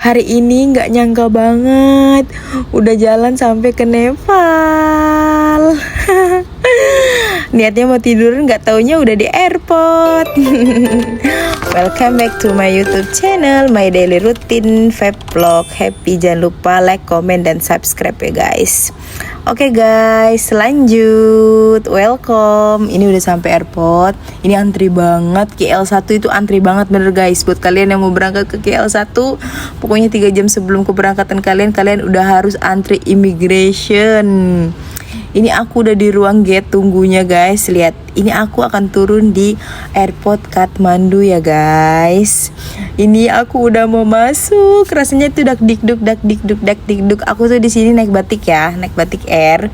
Hari ini nggak nyangka banget udah jalan sampai ke Nepal. Niatnya mau tidur, nggak taunya udah di airport. Welcome back to my YouTube channel, my daily routine vape vlog. Happy, jangan lupa like, comment, dan subscribe ya guys. Oke guys, lanjut. Welcome. Ini udah sampai airport. Ini antri banget. KL1 itu antri banget bener guys. Buat kalian yang mau berangkat ke KL1, pokoknya 3 jam sebelum keberangkatan kalian udah harus antri immigration. Ini aku udah di ruang gate tunggunya guys. Lihat, ini aku akan turun di airport Kathmandu ya guys. Ini aku udah mau masuk. Rasanya tuh dak dikduk. Aku tuh di sini naik batik ya, naik batik air.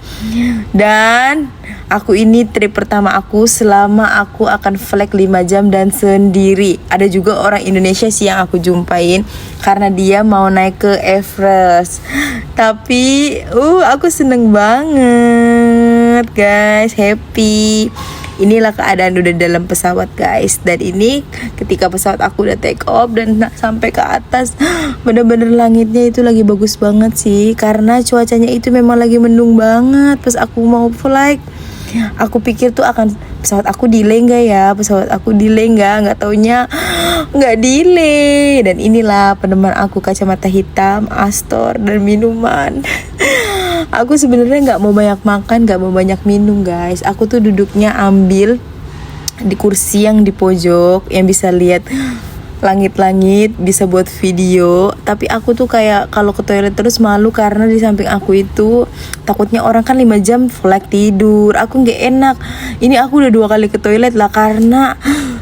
Dan aku ini trip pertama aku selama aku akan flight 5 jam dan sendiri. Ada juga orang Indonesia sih yang aku jumpain karena dia mau naik ke Everest. Tapi aku seneng banget guys, happy. Inilah keadaan udah dalam pesawat guys. Dan ini ketika pesawat aku udah take off dan sampai ke atas, bener-bener langitnya itu lagi bagus banget sih. Karena cuacanya itu memang lagi mendung banget pas aku mau flight. Aku pikir tuh akan pesawat aku delay nggak ya, nggak taunya nggak delay. Dan inilah peneman aku, kacamata hitam, Astor, dan minuman. Aku sebenarnya nggak mau banyak makan, nggak mau banyak minum guys. Aku tuh duduknya ambil di kursi yang di pojok yang bisa lihat langit-langit, bisa buat video. Tapi aku tuh kayak kalau ke toilet terus malu karena di samping aku itu takutnya orang kan 5 jam flight tidur. Aku nggak enak. Ini aku udah 2 kali ke toilet lah karena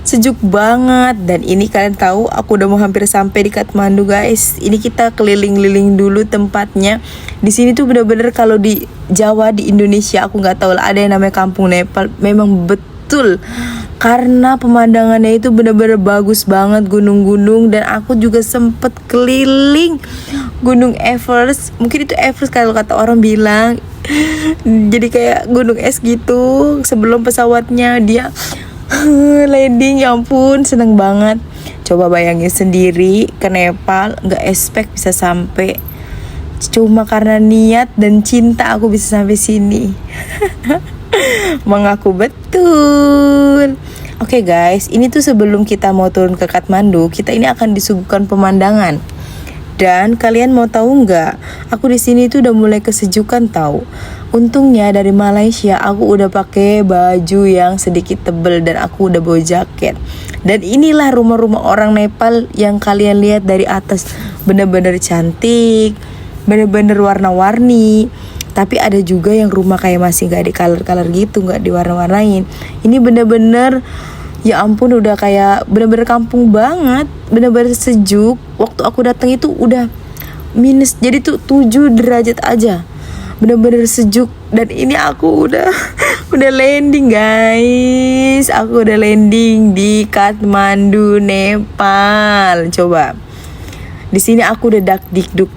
sejuk banget. Dan ini kalian tahu aku udah mau hampir sampai di Kathmandu guys. Ini kita keliling-liling dulu tempatnya. Di sini tuh bener-bener kalau di Jawa, di Indonesia aku nggak tahu lah ada yang namanya kampung Nepal. Memang betul. Karena pemandangannya itu benar-benar bagus banget, gunung-gunung. Dan aku juga sempet keliling Gunung Everest. Mungkin itu Everest kalau kata orang bilang. Jadi kayak gunung es gitu. Sebelum pesawatnya dia landing, ya ampun seneng banget. Coba bayangin sendiri ke Nepal, gak expect bisa sampai. Cuma karena niat dan cinta aku bisa sampai sini. Mengaku betul. Oke guys, ini tuh sebelum kita mau turun ke Kathmandu, kita ini akan disuguhkan pemandangan. Dan kalian mau tahu nggak? Aku di sini tuh udah mulai kesejukan tahu. Untungnya dari Malaysia aku udah pakai baju yang sedikit tebel dan aku udah bawa jaket. Dan inilah rumah-rumah orang Nepal yang kalian lihat dari atas, bener-bener cantik, bener-bener warna-warni. Tapi ada juga yang rumah kayak masih gak di color-color gitu, gak diwarna-warnain. Ini bener-bener, ya ampun, udah kayak bener-bener kampung banget. Bener-bener sejuk. Waktu aku datang itu udah minus, jadi tuh 7 derajat aja. Bener-bener sejuk. Dan ini aku udah landing guys. Aku udah landing di Kathmandu, Nepal. Coba. Di sini aku udah dak dikduk.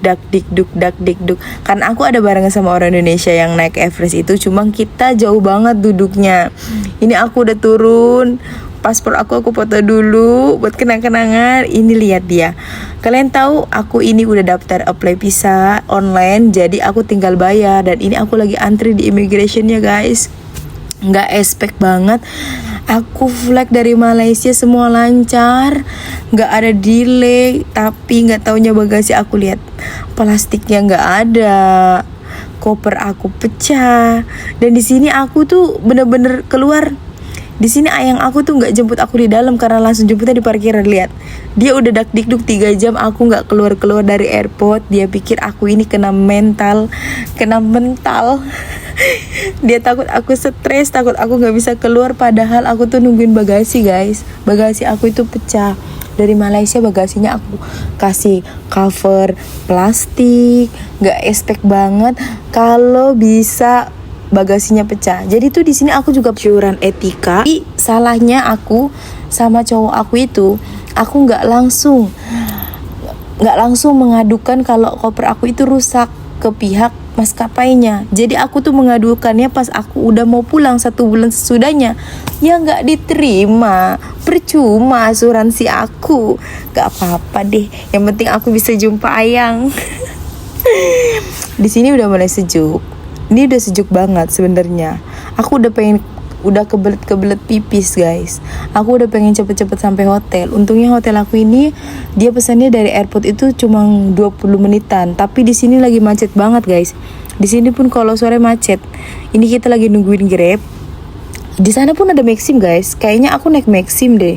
Karena aku ada barengan sama orang Indonesia yang naik Everest itu, cuma kita jauh banget duduknya. Ini aku udah turun, paspor aku foto dulu buat kenang-kenangan. Ini lihat dia. Kalian tahu aku ini udah daftar apply visa online, jadi aku tinggal bayar. Dan ini aku lagi antri di immigrationnya guys. Nggak expect banget. Aku flight dari Malaysia semua lancar, nggak ada delay. Tapi nggak taunya bagasi aku lihat plastiknya nggak ada, koper aku pecah. Dan di sini aku tuh bener-bener keluar. Di sini ayang aku tuh nggak jemput aku di dalam karena langsung jemputnya di parkiran. Lihat, dia udah dak dikduk 3 jam aku nggak keluar dari airport. Dia pikir aku ini kena mental. Dia takut aku stres, takut aku nggak bisa keluar. Padahal aku tuh nungguin bagasi guys. Bagasi aku itu pecah. Dari Malaysia bagasinya aku kasih cover plastik. Nggak expect banget kalau bisa bagasinya pecah. Jadi tuh di sini aku juga iuran etika. Salahnya aku sama cowok aku itu, aku nggak langsung mengadukan kalau koper aku itu rusak ke pihak maskapainya. Jadi aku tuh mengadukannya pas aku udah mau pulang 1 bulan sesudahnya. Ya nggak diterima, percuma asuransi aku. Gak apa-apa deh, yang penting aku bisa jumpa Ayang. Di sini udah mulai sejuk. Ini udah sejuk banget sebenarnya. Aku udah kebelet pipis guys. Aku udah pengen cepet-cepet sampai hotel. Untungnya hotel aku ini dia pesannya dari airport itu cuma 20 menitan. Tapi di sini lagi macet banget guys. Di sini pun kalau sore macet. Ini kita lagi nungguin Grab. Di sana pun ada Maxim guys. Kayaknya aku naik Maxim deh.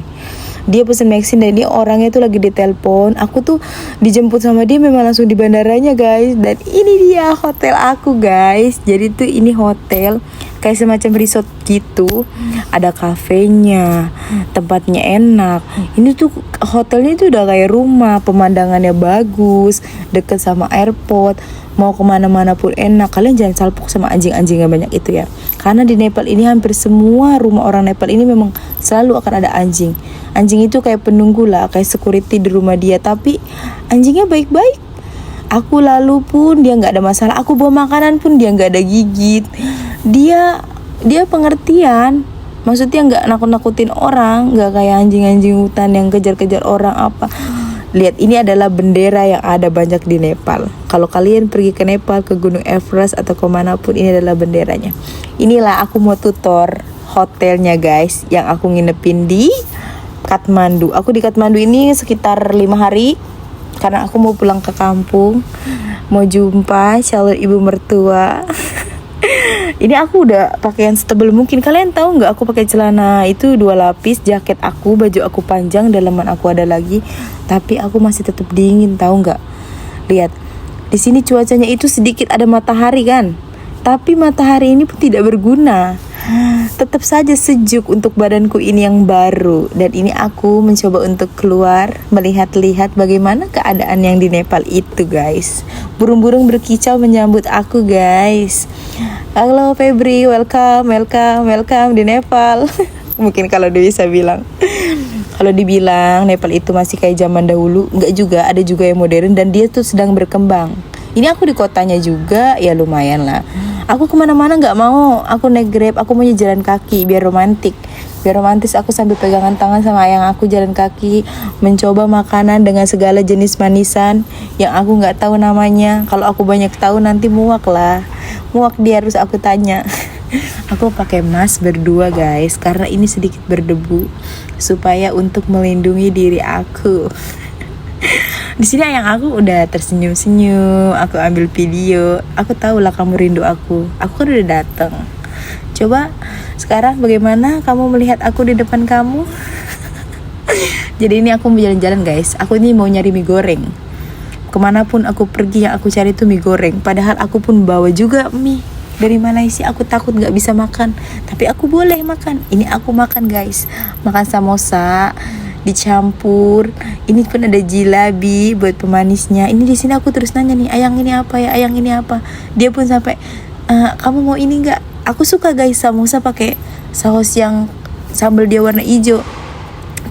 Dia pesen Maxim dan ini orangnya tuh lagi ditelepon. Aku tuh dijemput sama dia memang langsung di bandaranya guys. Dan ini dia hotel aku guys. Jadi tuh ini hotel kayak semacam resort gitu. Ada kafenya, tempatnya enak. Ini tuh hotelnya tuh udah kayak rumah. Pemandangannya bagus, deket sama airport. Mau kemana-mana pun enak. Kalian jangan salpok sama anjing-anjing yang banyak itu ya. Karena di Nepal ini hampir semua rumah orang Nepal ini memang selalu akan ada anjing. Anjing itu kayak penunggu lah, kayak security di rumah dia. Tapi anjingnya baik-baik. Aku lalu pun dia nggak ada masalah. Aku bawa makanan pun dia nggak ada gigit. Dia pengertian. Maksudnya nggak nakut-nakutin orang, nggak kayak anjing-anjing hutan yang kejar-kejar orang apa. Lihat, ini adalah bendera yang ada banyak di Nepal. Kalau kalian pergi ke Nepal, ke Gunung Everest atau kemanapun, ini adalah benderanya. Inilah aku mau tutor hotelnya guys, yang aku nginepin di Kathmandu. Aku di Kathmandu ini sekitar 5 hari. Karena aku mau pulang ke kampung, mau jumpa calon ibu mertua. Ini aku udah pakaian setebal mungkin. Kalian tahu nggak? Aku pakai celana itu 2 lapis, jaket aku, baju aku panjang, dalaman aku ada lagi. Tapi aku masih tetap dingin, tahu nggak? Lihat, di sini cuacanya itu sedikit ada matahari kan? Tapi matahari ini pun tidak berguna. Tetap saja sejuk untuk badanku ini yang baru. Dan ini aku mencoba untuk keluar, melihat-lihat bagaimana keadaan yang di Nepal itu guys. Burung-burung berkicau menyambut aku guys. Halo Febri, welcome di Nepal. Mungkin kalau dia bisa bilang. Kalau dibilang Nepal itu masih kayak zaman dahulu, enggak juga, ada juga yang modern dan dia tuh sedang berkembang. Ini aku di kotanya juga, ya lumayan lah. Aku kemana-mana nggak mau, aku naik Grab, aku mau jalan kaki biar romantis. Aku sambil pegangan tangan sama ayang aku jalan kaki, mencoba makanan dengan segala jenis manisan yang aku nggak tahu namanya. Kalau aku banyak tahu nanti muak lah, dia harus aku tanya. Aku pakai mask berdua guys, karena ini sedikit berdebu, supaya untuk melindungi diri aku. Di sini ayang aku udah tersenyum-senyum, aku ambil video. Aku tahu lah kamu rindu aku. Aku kan udah datang. Coba sekarang bagaimana kamu melihat aku di depan kamu? Jadi ini aku mau jalan-jalan guys. Aku ini mau nyari mie goreng. Kemanapun aku pergi yang aku cari itu mie goreng. Padahal aku pun bawa juga mie dari Malaysia. Aku takut gak bisa makan, tapi aku boleh makan. Ini aku makan guys. Makan samosa dicampur. Ini pun ada jilabi buat pemanisnya. Ini di sini aku terus nanya nih, ayang ini apa ya, ayang ini apa. Dia pun sampai kamu mau ini nggak? Aku suka guys samosa pakai saus yang sambal dia warna hijau.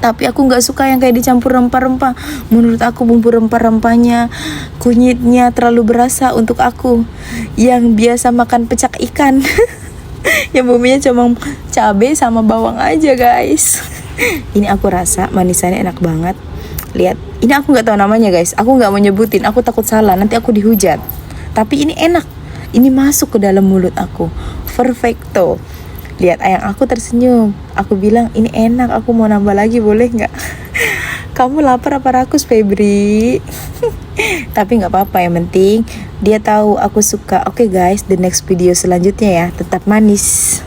Tapi aku nggak suka yang kayak dicampur rempah-rempah. Menurut aku bumbu rempah-rempahnya, kunyitnya terlalu berasa untuk aku yang biasa makan pecak ikan. Yang bumbunya cuma cabai sama bawang aja guys. Ini aku rasa manisannya enak banget. Lihat, ini aku nggak tahu namanya guys. Aku nggak mau nyebutin, aku takut salah, nanti aku dihujat. Tapi ini enak, ini masuk ke dalam mulut aku, perfecto. Lihat ayang aku tersenyum. Aku bilang ini enak, aku mau nambah lagi boleh nggak? Kamu lapar apa rakus Febri? Tapi nggak apa-apa, yang penting dia tahu aku suka. Oke guys, the next video selanjutnya ya, tetap manis.